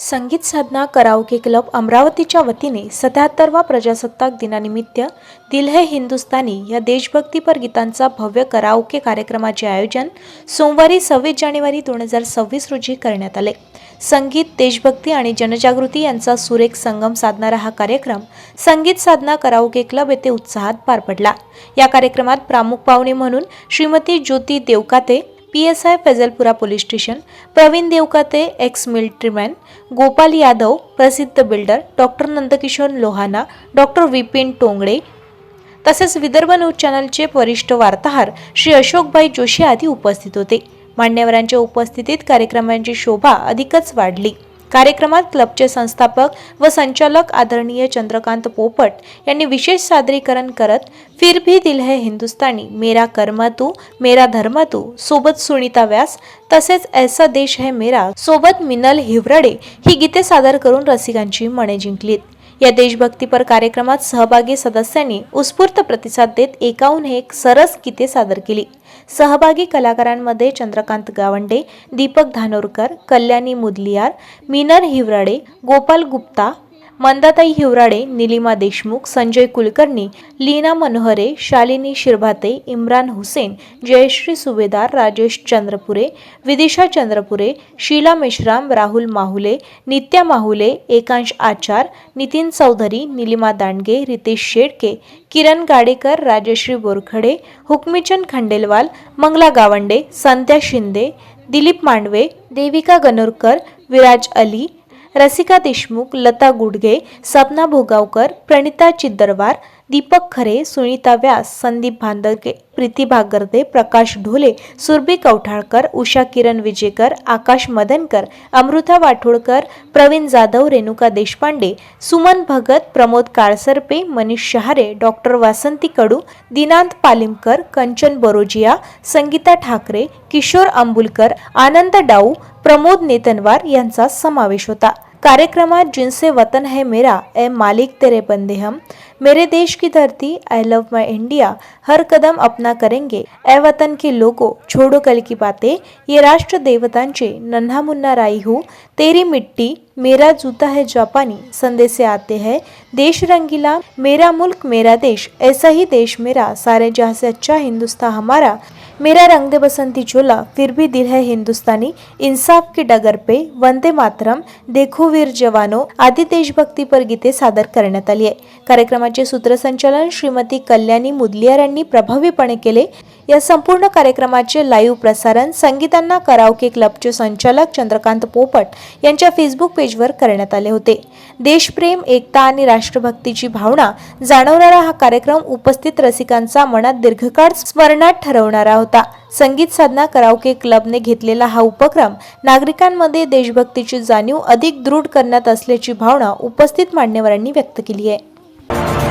संगीत साधना karaoke club अमरावतीच्या वतीने 77वा प्रजासत्ताक दिनानिमित्त दिल है हिंदुस्तानी या देशभक्तीपर गीतांचा भव्य कराओके कार्यक्रमाचे आयोजन सोमवारी 26 जानेवारी 2026 रोजी करण्यात आले। संगीत, देशभक्ती आणि जनजागृती यांचा सुरेख संगम साधणारा हा कार्यक्रम संगीत साधना कराओके क्लब येथे उत्साहात पार पडला। या कार्यक्रमात प्रमुख पाहुणे म्हणून Shrimati Jyoti Devkate, PSI Faizalpura police station, Praveen Devkate ex militaryman, Gopal Yadav प्रसिद्ध builder, doctor Nandkishor Lohana, doctor Vipin Tongde तसेच विदर्भ न्यूज चॅनलचे वरिष्ठ वार्ताहर श्री अशोकभाई जोशी आदी उपस्थित होते। मान्यवरांच्या उपस्थितीत कार्यक्रमाची शोभा अधिकच वाढली। कार्यक्रमात क्लबचे संस्थापक व संचालक आदरणीय चंद्रकांत पोपट यांनी विशेष सादरीकरण करत फिर भी दिल है हिंदुस्तानी, मेरा कर्म तू, मेरा धर्म तू सोबत सुनीता व्यास तसेच ऐसा देश है मेरा सोबत मिनल हिवरडे ही गीते सादर करून रसिकांची मने जिंकलीत। या देशभक्तीपर कार्यक्रमात सहभागी सदस्यांनी उत्स्फूर्त प्रतिसाद देत एकाहून एक सरस गीते सादर केली। सहभागी कलाकारांमध्ये चंद्रकांत गावंडे, दीपक धानोरकर, कल्याणी मुदलियार, मिनर हिवराडे, गोपाल गुप्ता, मंदाताई हिवराडे, निलिमा देशमुख, संजय कुलकर्णी, लीना मनोहरे, शालिनी शिरभाते, इम्रान हुसेन, जयश्री सुभेदार, राजेश चंद्रपुरे, विदिशा चंद्रपुरे, शीला मेश्राम, राहुल माहुले, नित्या माहुले, एकांश आचार, नितीन चौधरी, निलिमा दांडगे, रितेश शेडके, किरण गाडेकर, राजश्री बोरखडे, हुकमीचंद खंडेलवाल, मंगला गावंडे, संध्या शिंदे, दिलीप मांडवे, देविका गणोरकर, विराज अली, रसिका देशमुख, लता गुडगे, सपना भोगावकर, प्रणिता चिद्दरवार, दीपक खरे, सुनीता व्यास, संदीप भांदरके, प्रीती भागर्दे, प्रकाश ढोले, सुरभी कवठाळकर, उषा किरण विजेकर, आकाश मदनकर, अमृता वाठोडकर, प्रवीण जाधव, रेणुका देशपांडे, सुमन भगत, प्रमोद काळसरपे, मनीष शहारे, डॉक्टर वासंती कडू, दिनांत पालिमकर, कंचन बरोजिया, संगीता ठाकरे, किशोर अंबुलकर, आनंद डाऊ, प्रमोद नेतनवार यांचा समावेश होता। कार्यक्रमात जिनसे वतन है मेरा, ए मालिक तेरे बंदे हम, मेरे देश की धरती, आई लव माई इंडिया, हर कदम अपना करेंगे, ए वतन के लोगों, छोड़ो कल की बातें, ये राष्ट्र देवतांचे, नन्हा मुन्ना राई हूँ, तेरी मिट्टी, मेरा जूता है जापानी, संदेश से आते हैं, देश रंगीला, मेरा मुल्क मेरा देश, ऐसा ही देश मेरा, सारे जहाँ से अच्छा हिंदुस्तान हमारा, मेरा रंग दे बसंती चोला, फिर भी दिल है हिंदुस्तानी, इंसाफ की डगर पे, वंदे मातरम, देखो वीर जवानो आदी देशभक्ती पर गीते सादर करण्यात आली आहे। कार्यक्रमाचे सूत्रसंचालन श्रीमती कल्याणी मुदलियार यांनी प्रभावीपणे केले। या संपूर्ण कार्यक्रमाचे लाईव्ह प्रसारण संगीतांना कराओके क्लबचे संचालक चंद्रकांत पोपट यांच्या फेसबुक पेजवर करण्यात आले होते। देशप्रेम, एकता आणि राष्ट्रभक्तीची भावना जाणवणारा हा कार्यक्रम उपस्थित रसिकांचा मनात दीर्घकाळ स्मरणात ठरवणारा होता। संगीत साधना कराओके क्लबने घेतलेला हा उपक्रम नागरिकांमध्ये देशभक्तीची जाणीव अधिक दृढ करण्यात असल्याची भावना उपस्थित मान्यवरांनी व्यक्त केली आहे।